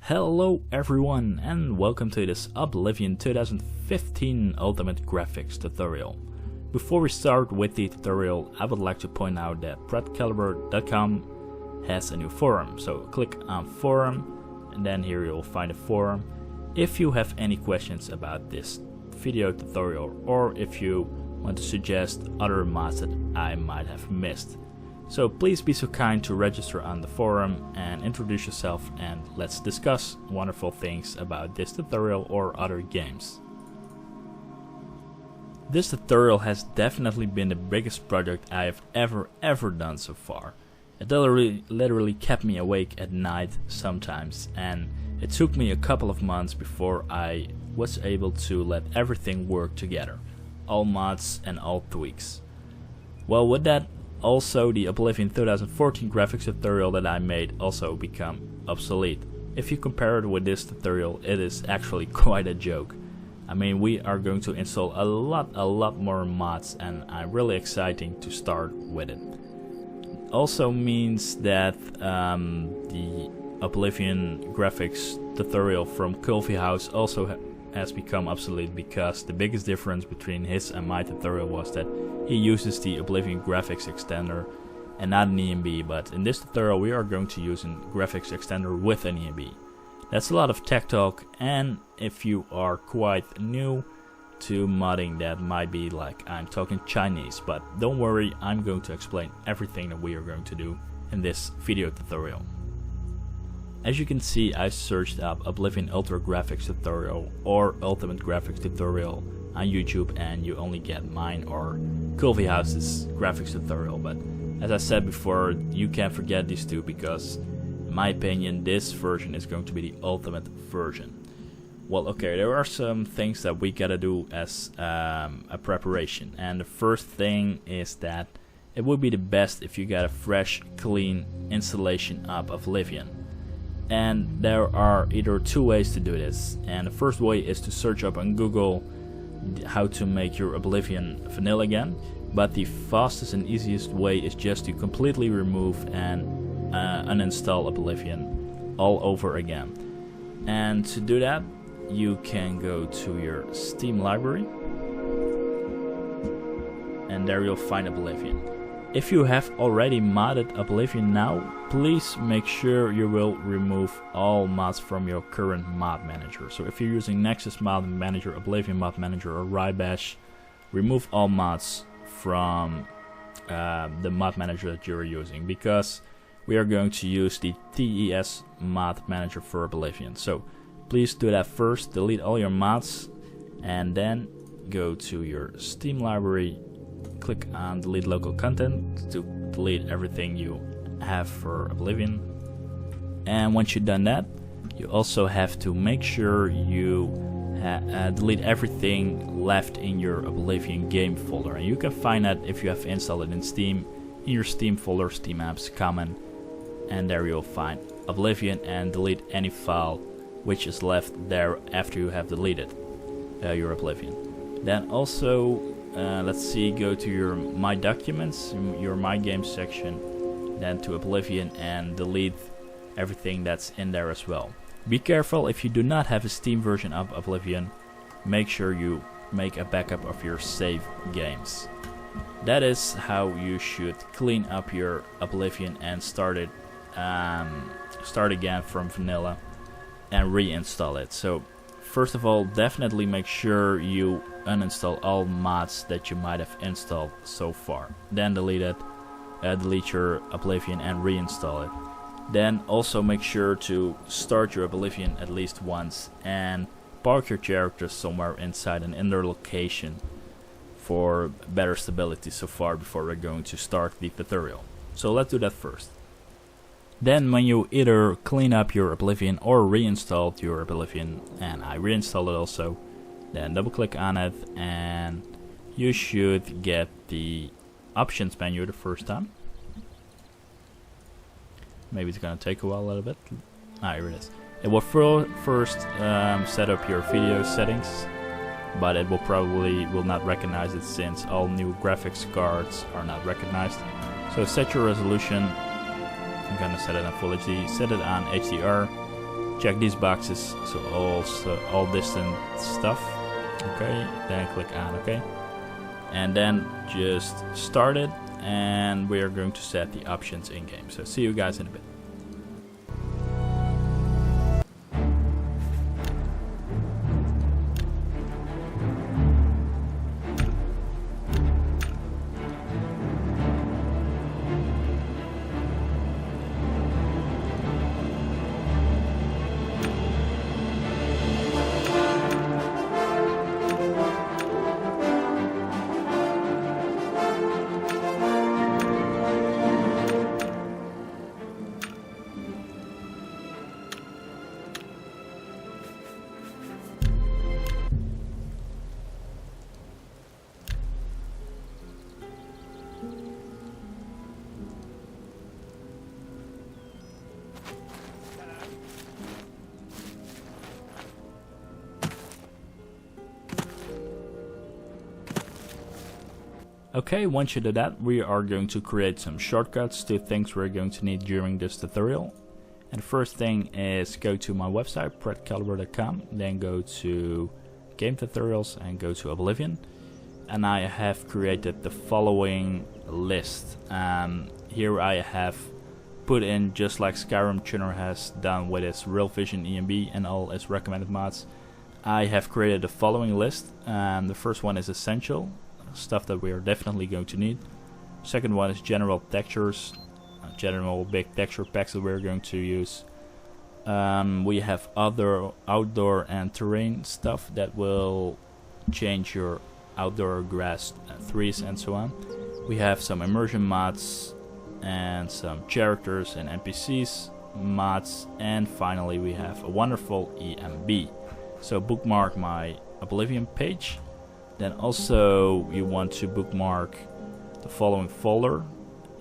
Hello everyone and welcome to this Oblivion 2015 Ultimate Graphics tutorial. Before we start with the tutorial, I would like to point out that pretcaliber.com has a new forum. So click on forum and then here you'll find a forum. If you have any questions about this video tutorial or if you want to suggest other mods that I might have missed. So please be so kind to register on the forum and introduce yourself, and let's discuss wonderful things about this tutorial or other games. This tutorial has definitely been the biggest project I have ever done so far. It literally kept me awake at night sometimes, and it took me a couple of months before I was able to let everything work together. All mods and all tweaks. Well, with that, also the Oblivion 2014 graphics tutorial that I made also become obsolete. If you compare it with this tutorial, it is actually quite a joke. I mean, we are going to install a lot more mods, and I'm really excited to start with it. Also means that the Oblivion graphics tutorial from Coffee House also has become obsolete, because the biggest difference between his and my tutorial was that he uses the Oblivion graphics extender and not an ENB, but in this tutorial we are going to use a graphics extender with an ENB. That's a lot of tech talk, and if you are quite new to modding, that might be like I'm talking Chinese, but don't worry, I'm going to explain everything that we are going to do in this video tutorial. As you can see, I searched up Oblivion Ultra Graphics Tutorial or Ultimate Graphics Tutorial on YouTube, and you only get mine or Coffee House's graphics tutorial. But as I said before, you can't forget these two, because in my opinion this version is going to be the ultimate version. Well, okay, there are some things that we gotta do as a preparation, and the first thing is that it would be the best if you got a fresh, clean installation of Oblivion. And there are either two ways to do this, and the first way is to search up on Google how to make your Oblivion vanilla again, but the fastest and easiest way is just to completely remove and uninstall Oblivion all over again. And to do that, you can go to your Steam library, and there you'll find Oblivion. If you have already modded Oblivion now, please make sure you will remove all mods from your current mod manager. So if you're using Nexus Mod Manager, Oblivion Mod Manager, or Rybash, remove all mods from the mod manager that you're using, because we are going to use the TES Mod Manager for Oblivion. So please do that first, delete all your mods, and then go to your Steam library. Click on delete local content to delete everything you have for Oblivion. And once you've done that, you also have to make sure you delete everything left in your Oblivion game folder. And you can find that if you have installed it in Steam, in your Steam folder, Steam Apps, Common, and there you'll find Oblivion, and delete any file which is left there after you have deleted your Oblivion. Then also let's see, go to your My Documents, your My Games section, then to Oblivion, and delete everything that's in there as well. Be careful, if you do not have a Steam version of Oblivion, make sure you make a backup of your save games. That is how you should clean up your Oblivion and start again from vanilla and reinstall it. So first of all, definitely make sure you uninstall all mods that you might have installed so far. Then delete it, delete your Oblivion and reinstall it. Then also make sure to start your Oblivion at least once and park your characters somewhere inside an indoor location for better stability so far before we're going to start the tutorial. So let's do that first. Then when you either clean up your Oblivion or reinstalled your Oblivion, and I reinstalled it also, then double click on it and you should get the options menu the first time. Maybe it's gonna take a while a little bit. Here it is. It will first set up your video settings, but it will probably not recognize it since all new graphics cards are not recognized. So set your resolution. I'm gonna set it on Full HD, set it on HDR, check these boxes, so all distant stuff. Okay, then click on OK, and then just start it, and we are going to set the options in game. So see you guys in a bit. Okay, once you do that, we are going to create some shortcuts to things we're going to need during this tutorial. And the first thing is go to my website, pretcaliber.com, then go to Game Tutorials and go to Oblivion. And I have created the following list. Here I have put in, just like Skyrim Tuner has done with its Real Vision EMB and all its recommended mods, I have created the following list. The first one is Essential, stuff that we are definitely going to need. Second one is general textures, general big texture packs that we're going to use. We have other outdoor and terrain stuff that will change your outdoor grass trees and so on. We have some immersion mods and some characters and NPCs mods, and finally we have a wonderful EMB. So bookmark my Oblivion page. Then also you want to bookmark the following folder,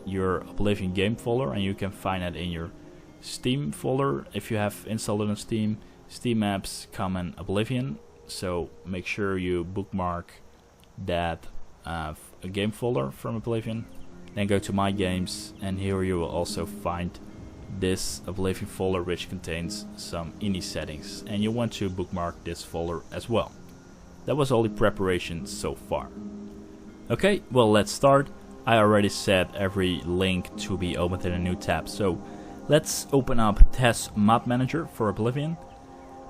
your Oblivion game folder, and you can find it in your Steam folder if you have installed it on Steam. Steam apps come in Oblivion, so make sure you bookmark that game folder from Oblivion. Then go to My Games, and here you will also find this Oblivion folder, which contains some Any settings, and you want to bookmark this folder as well. That was all the preparation so far. Okay, well, let's start. I already set every link to be opened in a new tab, so let's open up Test Mod Manager for Oblivion.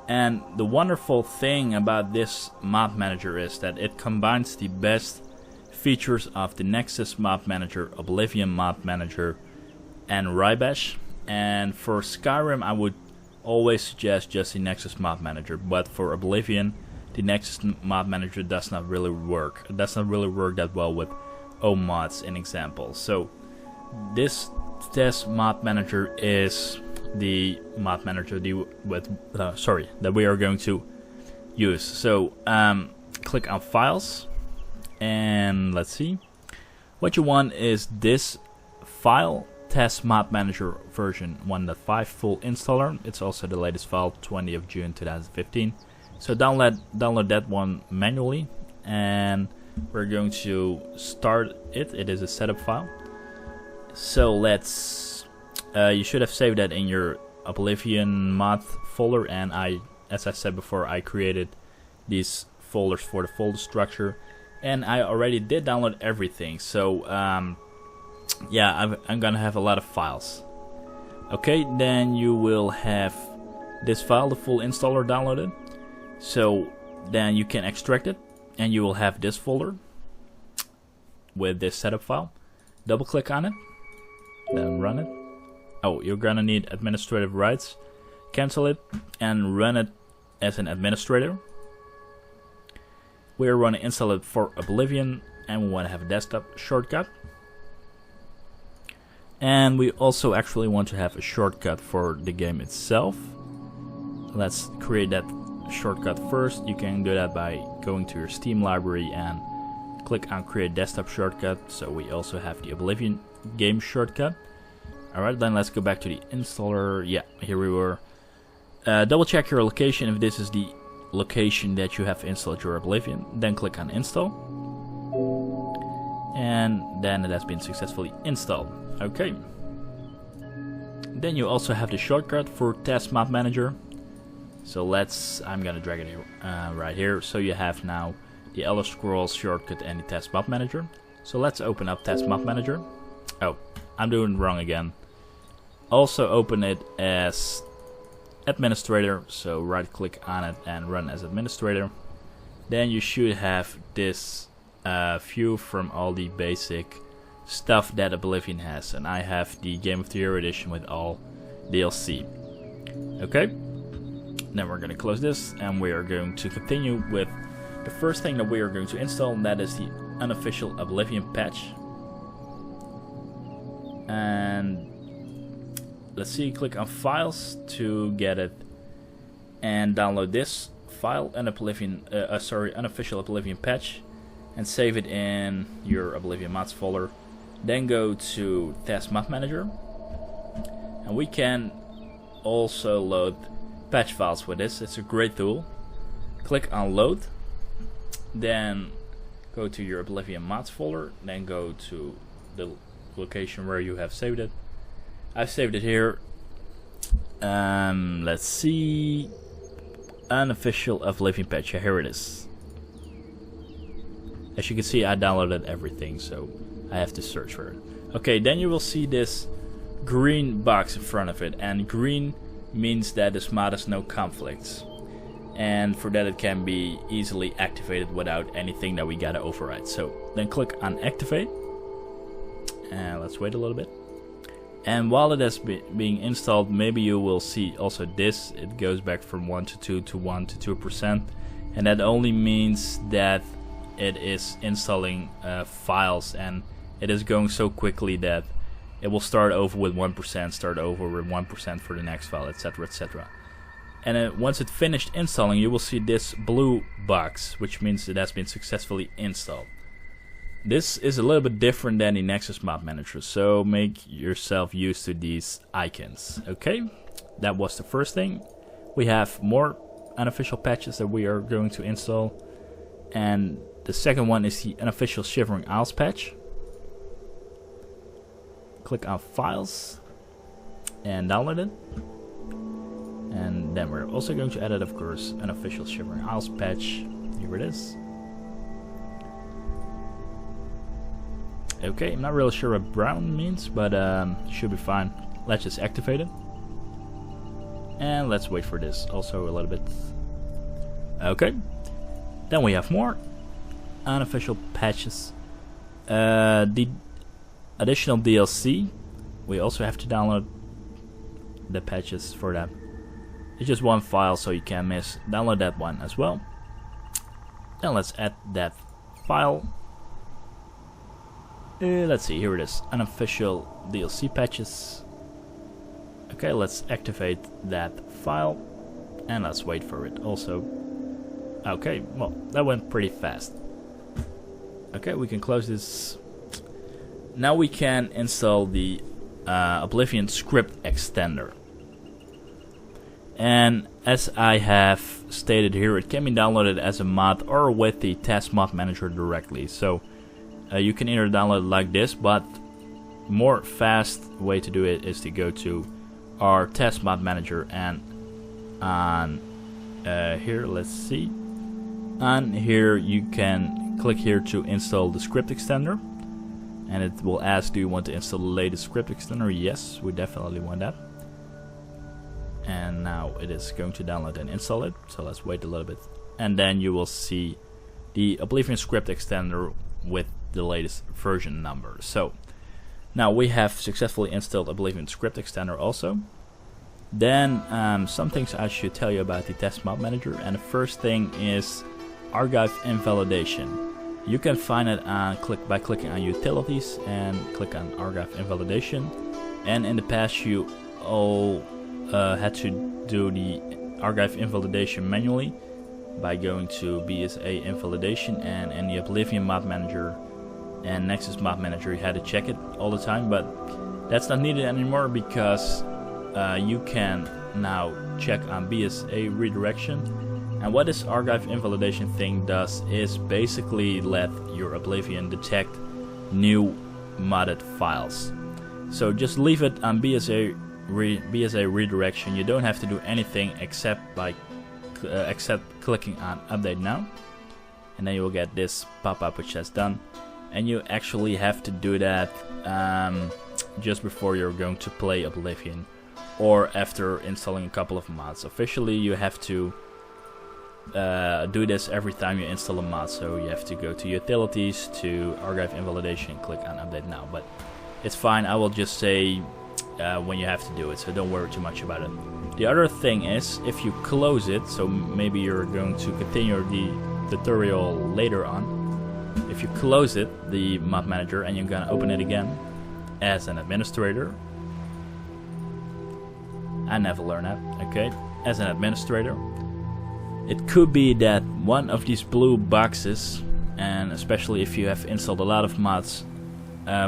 And the wonderful thing about this mod manager is that it combines the best features of the Nexus Mod Manager, Oblivion Mod Manager, and Rybash. And for Skyrim I would always suggest just the Nexus Mod Manager, but for Oblivion the Nexus Mod Manager does not really work. It does not really work that well with mods in example. So this Test Mod Manager is the mod manager that we are going to use. So click on Files, and let's see. What you want is this file, Test Mod Manager version 1.5 full installer. It's also the latest file, 20th of June 2015. So download that one manually, and we're going to start it. It is a setup file. So let's you should have saved that in your Oblivion mod folder, and as I said before, I created these folders for the folder structure, and I already did download everything. So yeah, I'm gonna have a lot of files. Okay, then you will have this file, the full installer, downloaded. So then you can extract it, and you will have this folder with this setup file. Double click on it, then run it. Oh, you're gonna need administrative rights. Cancel it and run it as an administrator. We're going to install it for Oblivion, and we want to have a desktop shortcut. And we also actually want to have a shortcut for the game itself. Let's create that shortcut first. You can do that by going to your Steam library and click on Create Desktop Shortcut. So we also have the Oblivion game shortcut. Alright, then let's go back to the installer. Yeah, here we were. Double check your location if this is the location that you have installed your Oblivion. Then click on Install. And then it has been successfully installed. Okay. Then you also have the shortcut for Test Mod Manager. So I'm gonna drag it here, right here. So you have now the Elder Scrolls shortcut and the Task Mod Manager. So let's open up Task Mod Manager. Oh, I'm doing it wrong again. Also open it as administrator. So right click on it and run as administrator. Then you should have this view from all the basic stuff that Oblivion has. And I have the Game of the Year edition with all DLC. Okay. Then we're going to close this and we are going to continue with the first thing that we are going to install, and that is the unofficial Oblivion patch. And let's see, click on files to get it and download this file, an unofficial Oblivion patch, and save it in your Oblivion mods folder. Then go to Task Mod Manager, and we can also load patch files with this. It's a great tool. Click on load, then go to your Oblivion mods folder, then go to the location where you have saved it. I've saved it here. Let's see, unofficial Oblivion patch. Here it is. As you can see, I downloaded everything, so I have to search for it. Okay, then you will see this green box in front of it, and green means that this mod has no conflicts, and for that it can be easily activated without anything that we gotta override. So then click on activate, and let's wait a little bit. And while it is being installed, maybe you will see also this. It goes back from 1 to 2 to 1 to 2%, and that only means that it is installing files, and it is going so quickly that it will start over with 1%, start over with 1% for the next file, etc, etc. And once it's finished installing, you will see this blue box, which means it has been successfully installed. This is a little bit different than the Nexus Mod Manager, so make yourself used to these icons. Okay, that was the first thing. We have more unofficial patches that we are going to install, and the second one is the unofficial Shivering Isles patch. Click on files and download it, and then we're also going to edit, of course, an official Shivering Isles patch. Here it is. Okay, I'm not really sure what brown means, but should be fine. Let's just activate it, and let's wait for this also a little bit. Okay, then we have more unofficial patches. The additional DLC, we also have to download the patches for that. It's just one file, so you can't miss. Download that one as well. Then let's add that file. Let's see, here it is, unofficial DLC patches. Okay, let's activate that file, and let's wait for it also. Okay, well, that went pretty fast. Okay, we can close this. Now we can install the Oblivion script extender. And as I have stated here, it can be downloaded as a mod or with the Task Mod Manager directly. So you can either download it like this, but more fast way to do it is to go to our Task Mod Manager, and on here, let's see, on here you can click here to install the script extender, and it will ask, do you want to install the latest script extender? Yes, we definitely want that. And now it is going to download and install it, so let's wait a little bit, and then you will see the Oblivion script extender with the latest version number. So now we have successfully installed Oblivion script extender also. Then some things I should tell you about the Task Mod Manager, and the first thing is archive invalidation. You can find it by clicking on utilities and click on archive invalidation. And in the past you all had to do the archive invalidation manually by going to BSA invalidation, and in the Oblivion Mod Manager and Nexus Mod Manager you had to check it all the time, but that's not needed anymore because you can now check on BSA redirection. And what this archive invalidation thing does is basically let your Oblivion detect new modded files. So just leave it on BSA redirection. You don't have to do anything except by except clicking on update now, and then you will get this pop-up which says done. And you actually have to do that just before you're going to play Oblivion, or after installing a couple of mods. Officially you have to do this every time you install a mod, so you have to go to utilities, to archive invalidation, click on update now. But it's fine, I will just say when you have to do it, so don't worry too much about it. The other thing is, if you close it, so maybe you're going to continue the tutorial later on. If you close it, the mod manager, and you're gonna open it again as an administrator, I never learned that, okay, as an administrator, it could be that one of these blue boxes, and especially if you have installed a lot of mods,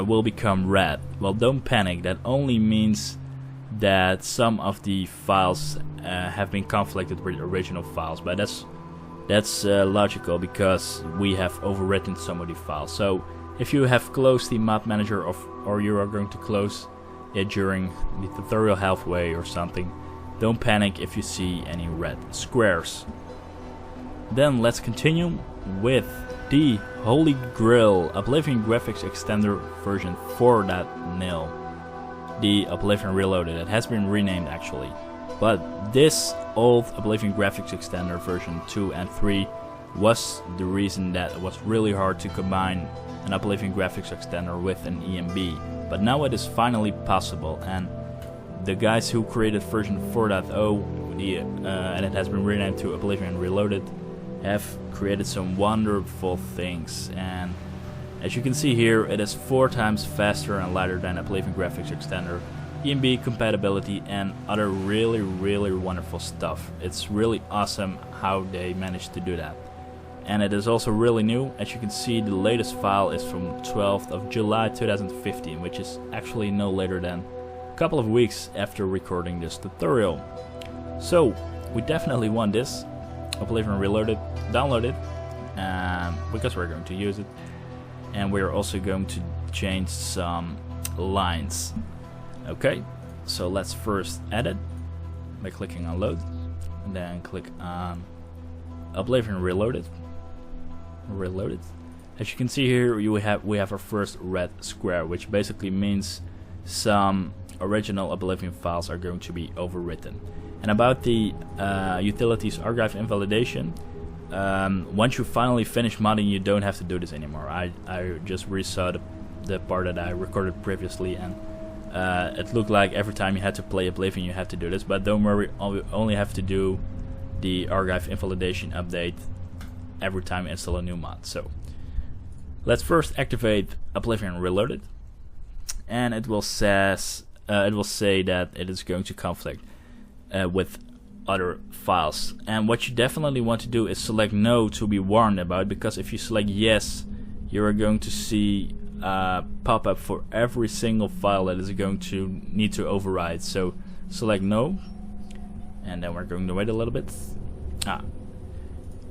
will become red. Well, don't panic, that only means that some of the files have been conflicted with original files, but that's logical because we have overwritten some of the files. So if you have closed the mod manager or you are going to close it during the tutorial halfway or something, don't panic if you see any red squares. Then let's continue with the Holy Grail Oblivion Graphics Extender version 4.0, the Oblivion Reloaded. It has been renamed actually. But this old Oblivion Graphics Extender version 2 and 3 was the reason that it was really hard to combine an Oblivion Graphics Extender with an EMB. But now it is finally possible, and the guys who created version 4.0, and it has been renamed to Oblivion Reloaded, have created some wonderful things. And as you can see here, it is 4 times faster and lighter than Oblivion Graphics Extender, EMB compatibility, and other really wonderful stuff. It's really awesome how they managed to do that. And it is also really new. As you can see, the latest file is from 12th of July 2015, which is actually no later than a couple of weeks after recording this tutorial. So we definitely want this Oblivion Reloaded downloaded, because we're going to use it, and we're also going to change some lines. Okay, so let's first add it by clicking on load, and then click on Oblivion Reloaded. As you can see here, we have our first red square, which basically means some original Oblivion files are going to be overwritten. And about the utilities archive invalidation, once you finally finish modding, you don't have to do this anymore. I just resaw the part that I recorded previously, and it looked like every time you had to play Oblivion you had to do this, but don't worry, you only have to do the archive invalidation update every time you install a new mod. So let's first activate Oblivion Reloaded, and it will say that it is going to conflict with other files. And what you definitely want to do is select no to be warned about, because if you select yes, you are going to see pop up for every single file that is going to need to override. So select no, and then we're going to wait a little bit.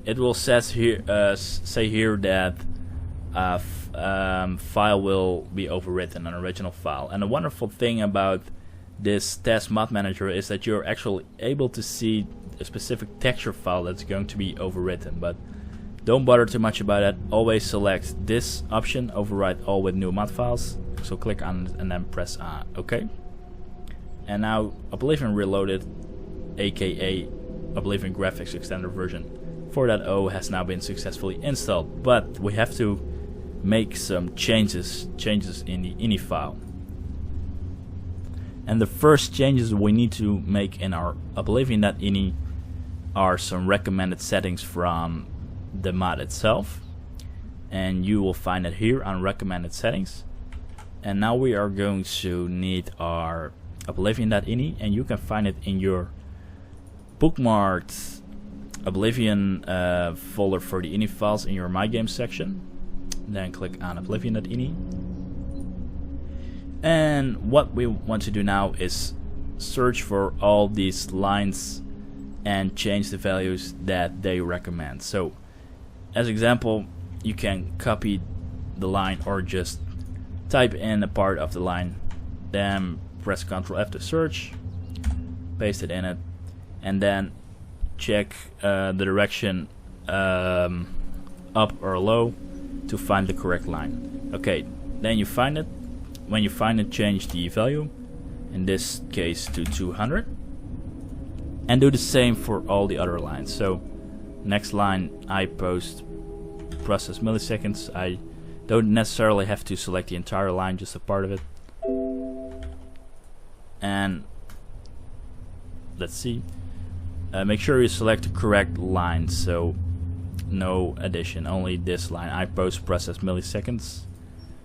It will say here that file will be overwritten, an original file. And the wonderful thing about this test mod manager is that you're actually able to see a specific texture file that's going to be overwritten. But don't bother too much about it. Always select this option, override all with new mod files. So click on it and then press OK. And now Oblivion Reloaded, aka Oblivion Graphics Extender version 4.0, has now been successfully installed. But we have to make some changes in the ini file. And the first changes we need to make in our Oblivion.ini are some recommended settings from the mod itself, and you will find it here on recommended settings. And now we are going to need our Oblivion.ini, and you can find it in your bookmarked Oblivion folder for the ini files in your My Games section. Then click on Oblivion.ini. And what we want to do now is search for all these lines and change the values that they recommend. So as example, you can copy the line or just type in a part of the line, then press Ctrl F to search, paste it in it, and then check the direction up or low to find the correct line. Okay, then you find it. When you find it, change the value, in this case to 200, and do the same for all the other lines. So next line, I post process milliseconds. I don't necessarily have to select the entire line, just a part of it. And let's see, make sure you select the correct line, so no addition, only this line. I post process milliseconds,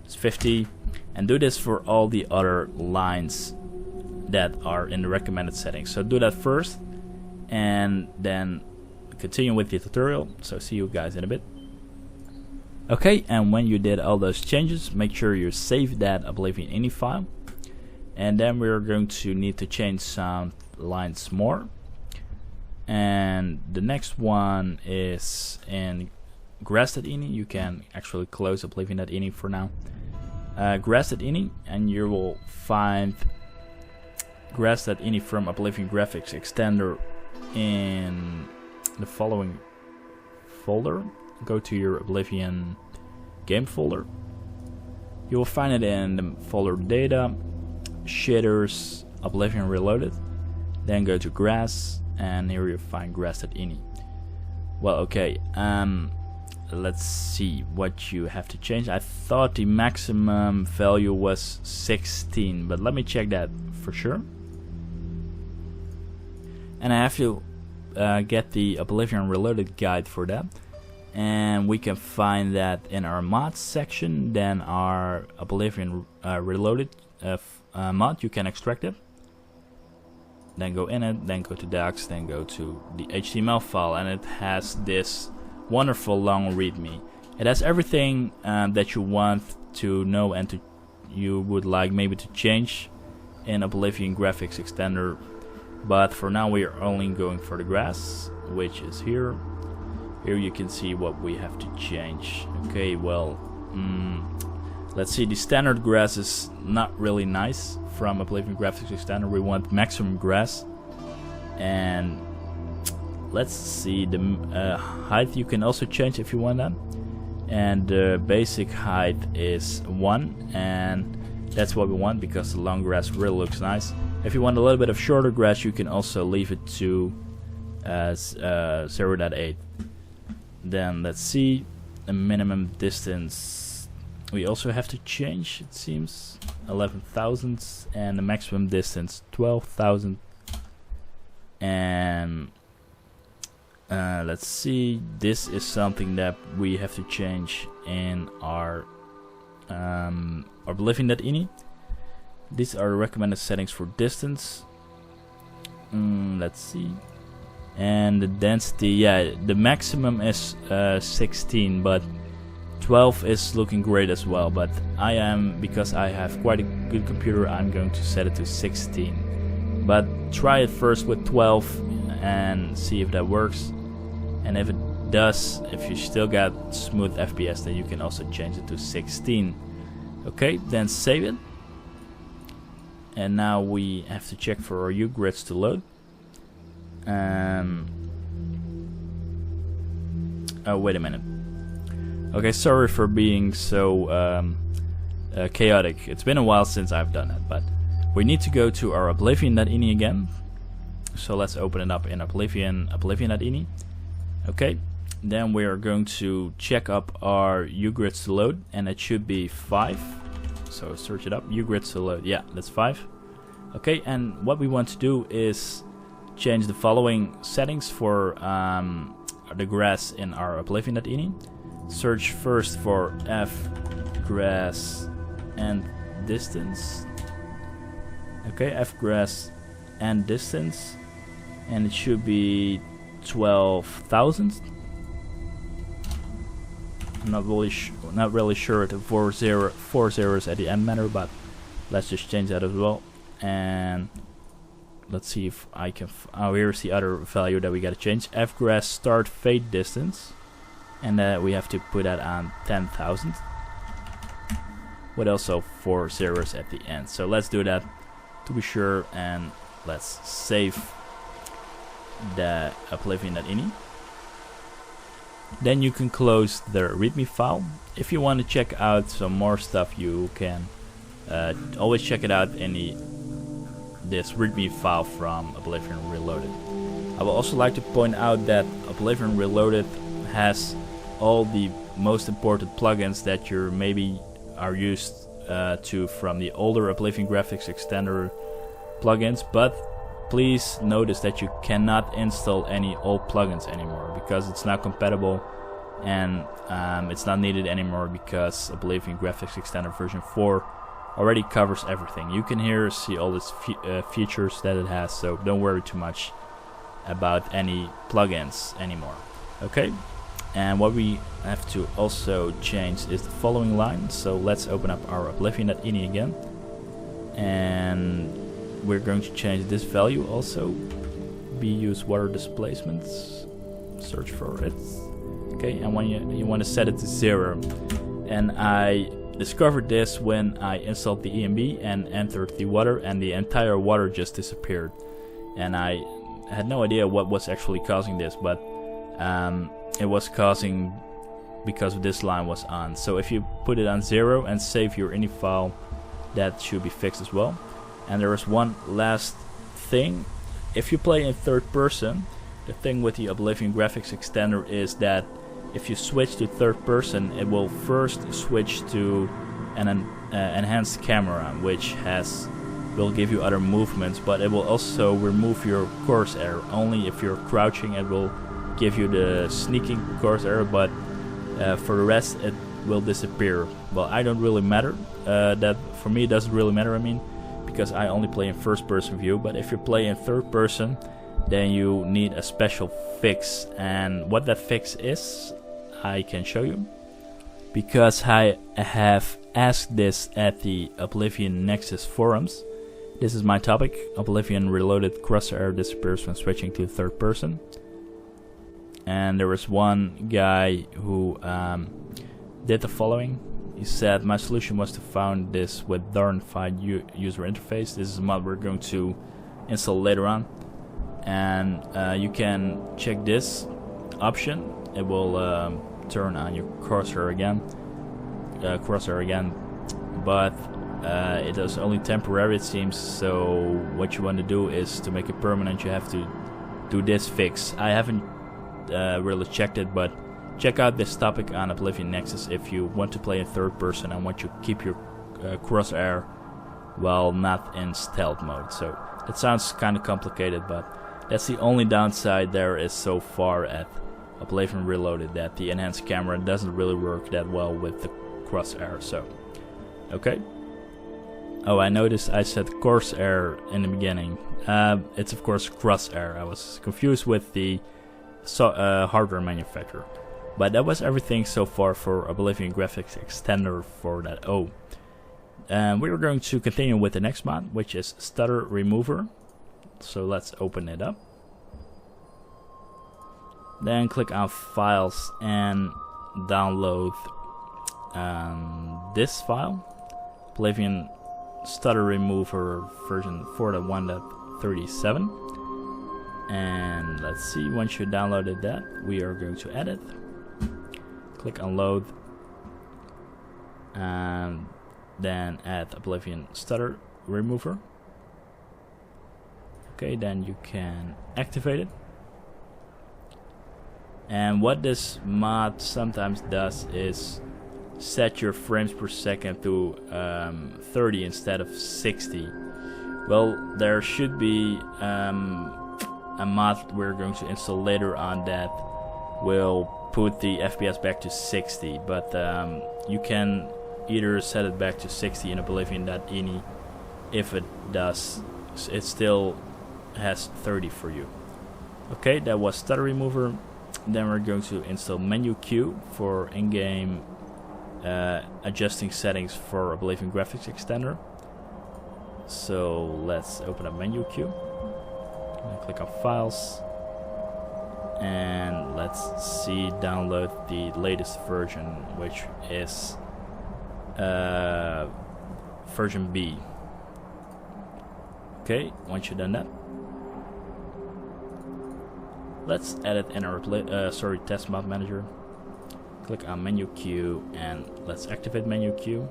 it's 50, and do this for all the other lines that are in the recommended settings. So do that first and then continue with the tutorial. So see you guys in a bit. Okay, and when you did all those changes, make sure you save that Oblivion Any file, and then we're going to need to change some lines more. And the next one is in Grass.ini. You can actually close Oblivion.ini for now. Grass.ini, and you will find Grass.ini from Oblivion Graphics Extender in the following folder. Go to your Oblivion game folder. You will find it in the folder Data, Shaders, Oblivion Reloaded. Then go to Grass, and here you find Grass.ini. Well, okay, let's see what you have to change. I thought the maximum value was 16, but let me check that for sure. And I have to get the Oblivion Reloaded guide for that, and we can find that in our mods section. Then our Oblivion Reloaded mod, you can extract it, then go in it, then go to docs, then go to the HTML file, and it has this wonderful long readme. It has everything that you want to know and you would like maybe to change in Oblivion Graphics Extender. But for now we are only going for the grass, which is here. Here you can see what we have to change. Okay, well, let's see, the standard grass is not really nice from Oblivion Graphics Extender. We want maximum grass. And let's see, the height you can also change if you want that. And the basic height is 1, and that's what we want because the long grass really looks nice. If you want a little bit of shorter grass, you can also leave it to 0.8. Then let's see, the minimum distance we also have to change, it seems, 11,000, and the maximum distance 12,000. And let's see, this is something that we have to change in our Oblivion.ini. These are the recommended settings for distance. Let's see. And the density, yeah, the maximum is 16, but 12 is looking great as well. But because I have quite a good computer, I'm going to set it to 16. But try it first with 12 and see if that works. And if it does, if you still got smooth FPS, then you can also change it to 16. Okay, then save it. And now we have to check for our U-grids to load. Oh, wait a minute. Okay, sorry for being so chaotic. It's been a while since I've done that, but we need to go to our Oblivion.ini again. So let's open it up in Oblivion.ini. Okay, then we are going to check up our U-grids to load, and it should be 5. So search it up, U-grids to load, yeah, that's 5. Okay, and what we want to do is change the following settings for the grass in our Oblivion.ini. Search first for fgrass and distance. Okay, fgrass and distance, and it should be 12,000. I'm not really sure if the 4 zeros at the end matter, but let's just change that as well. And let's see if I can. Oh, here's the other value that we gotta change. Fgrass start fade distance, and we have to put that on 10,000, with also 4 zeros at the end. So let's do that to be sure, and let's save. the Oblivion Any. Then you can close the README file. If you want to check out some more stuff, you can always check it out in this README file from Oblivion Reloaded. I would also like to point out that Oblivion Reloaded has all the most important plugins that you maybe are used to from the older Oblivion Graphics Extender plugins, but please notice that you cannot install any old plugins anymore because it's not compatible, and it's not needed anymore because Oblivion Graphics Extender version 4 already covers everything. You can here see all its features that it has, so don't worry too much about any plugins anymore. Okay, and what we have to also change is the following line. So let's open up our Oblivion Any again, and we're going to change this value also. Use water displacements, search for it. Okay, and when you want to set it to 0, and I discovered this when I installed the EMB and entered the water, and the entire water just disappeared, and I had no idea what was actually causing this, but it was causing because this line was on. So if you put it on 0 and save your ini file, that should be fixed as well. And there is one last thing. If you play in third person, the thing with the Oblivion Graphics Extender is that if you switch to third person, it will first switch to an enhanced camera, which will give you other movements, but it will also remove your Crosshair. Only if you're crouching, it will give you the sneaking Crosshair, but for the rest it will disappear. Well, I don't really matter. That for me it doesn't really matter, I mean, because I only play in first person view. But if you play in third person, then you need a special fix, and what that fix is I can show you, because I have asked this at the Oblivion Nexus forums. This is my topic: Oblivion Reloaded Crosshair disappears when switching to third person. And there was one guy who did the following. He said, my solution was to found this with Darnified user interface. This is a mod we're going to install later on, and you can check this option. It will turn on your crosshair again, but it is only temporary, it seems. So what you want to do is to make it permanent, you have to do this fix. I haven't really checked it, but check out this topic on Oblivion Nexus if you want to play in third person and want to keep your crosshair while not in stealth mode. So it sounds kind of complicated, but that's the only downside there is so far at Oblivion Reloaded, that the enhanced camera doesn't really work that well with the crosshair. So okay. Oh, I noticed I said Crosshair in the beginning. It's of course Crosshair. I was confused with the hardware manufacturer. But that was everything so far for Oblivion Graphics Extender 4.0. And we are going to continue with the next mod, which is Stutter Remover. So let's open it up. Then click on Files and download this file, Oblivion Stutter Remover version 4.1.37. And let's see, once you downloaded that, we are going to edit. Click on load, and then add Oblivion Stutter Remover. Okay, then you can activate it. And what this mod sometimes does is set your frames per second to 30 instead of 60. Well, there should be a mod we're going to install later on that will put the FPS back to 60, but you can either set it back to 60 in Oblivion.ini. If it does, it still has 30 for you. Okay, that was Stutter Remover. Then we're going to install Menu Q for in-game adjusting settings for Oblivion Graphics Extender. So let's open up Menu Q. Click on Files. And let's see, download the latest version, which is version B. Okay, once you've done that, Let's edit in our test mod manager. Click on menu queue and let's activate menu queue.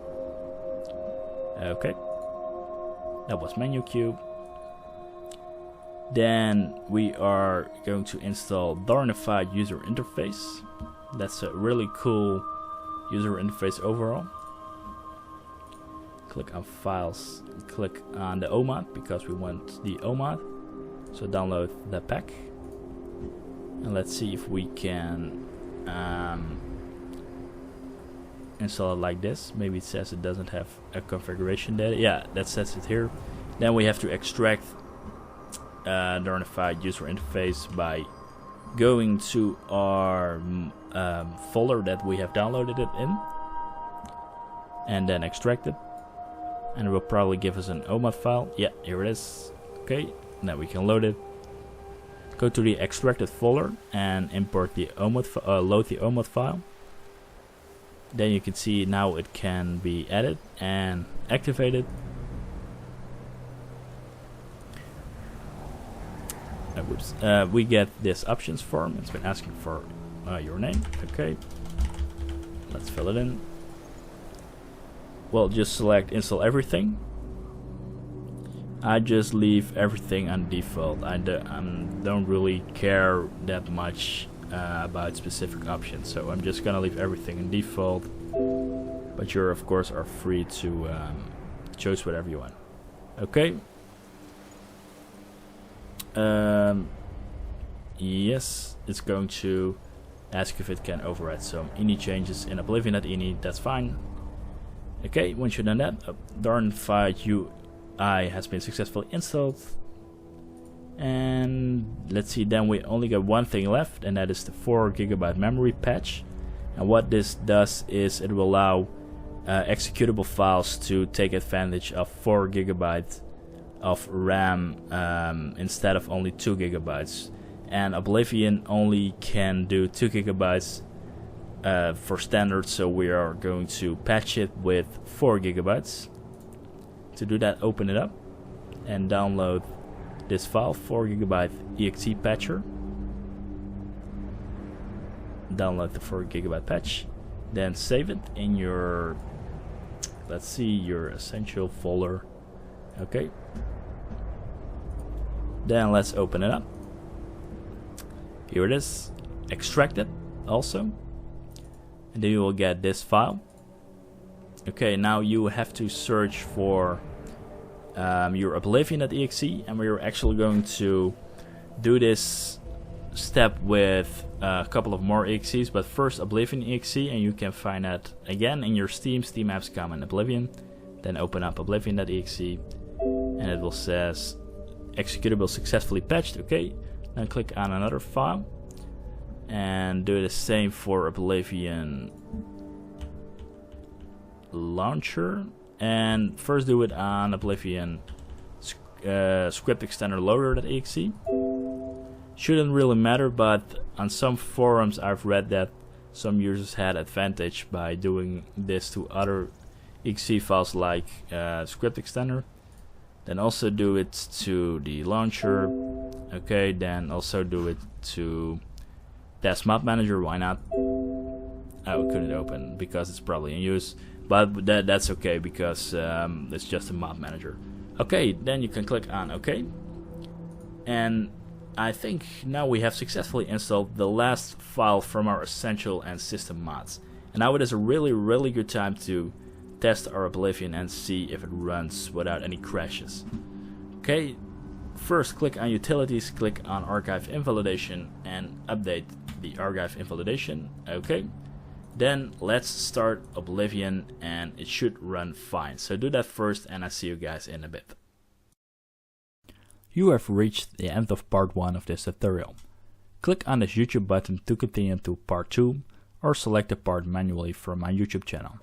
Okay, that was menu queue. Then we are going to install Darnified user interface. That's a really cool user interface overall. Click on files, click on the OMod because we want the OMod. So download the pack. And let's see if we can install it like this. Maybe it says it doesn't have a configuration data. Yeah, that says it here. Then we have to extract Darnified user interface by going to our folder that we have downloaded it in, and then extract it. And it will probably give us an OMod file. Yeah, here it is. Okay, now we can load it. Go to the extracted folder and import the OMod load the OMod file. Then you can see now it can be added and activated. We get this options form. It's been asking for your name. Okay, let's fill it in. Well, just select install everything. I just leave everything on default. I don't really care that much about specific options, so I'm just gonna leave everything in default. But you of course are free to choose whatever you want. Okay. Yes, it's going to ask if it can override some any changes in Oblivion Any. That's fine. Okay, once you've done that, Darnified UI has been successfully installed. And let's see, then we only got one thing left, and that is the 4 GB memory patch. And what this does is it will allow executable files to take advantage of 4 GB of RAM instead of only 2 GB. And Oblivion only can do 2 GB for standard, so we are going to patch it with 4 GB. To do that, open it up and download this file, 4 GB exe patcher. Download the 4 GB patch, then save it in your, let's see, your essential folder. Okay, then let's open it up. Here it is, extract it also, and then you will get this file. Okay, now you have to search for your Oblivion.exe, and we're actually going to do this step with a couple of more exes, but first Oblivion.exe, and you can find that again in your Steam apps common Oblivion. Then open up Oblivion.exe, and it will says executable successfully patched. Okay, then click on another file and do the same for Oblivion launcher, and first do it on Oblivion script extender loader.exe. Shouldn't really matter, but on some forums I've read that some users had advantage by doing this to other exe files like script extender. Then also do it to the launcher. Okay, then also do it to test mod manager. Why not? Oh, it couldn't open because it's probably in use, but that's okay because it's just a mod manager. Okay, then you can click on OK, and I think now we have successfully installed the last file from our essential and system mods. And now it is a really good time to test our Oblivion and see if it runs without any crashes. Okay, first click on utilities, click on archive invalidation and update the archive invalidation. Okay, then let's start Oblivion and it should run fine. So do that first and I'll see you guys in a bit. You have reached the end of part 1 of this tutorial. Click on this YouTube button to continue to part 2 or select the part manually from my YouTube channel.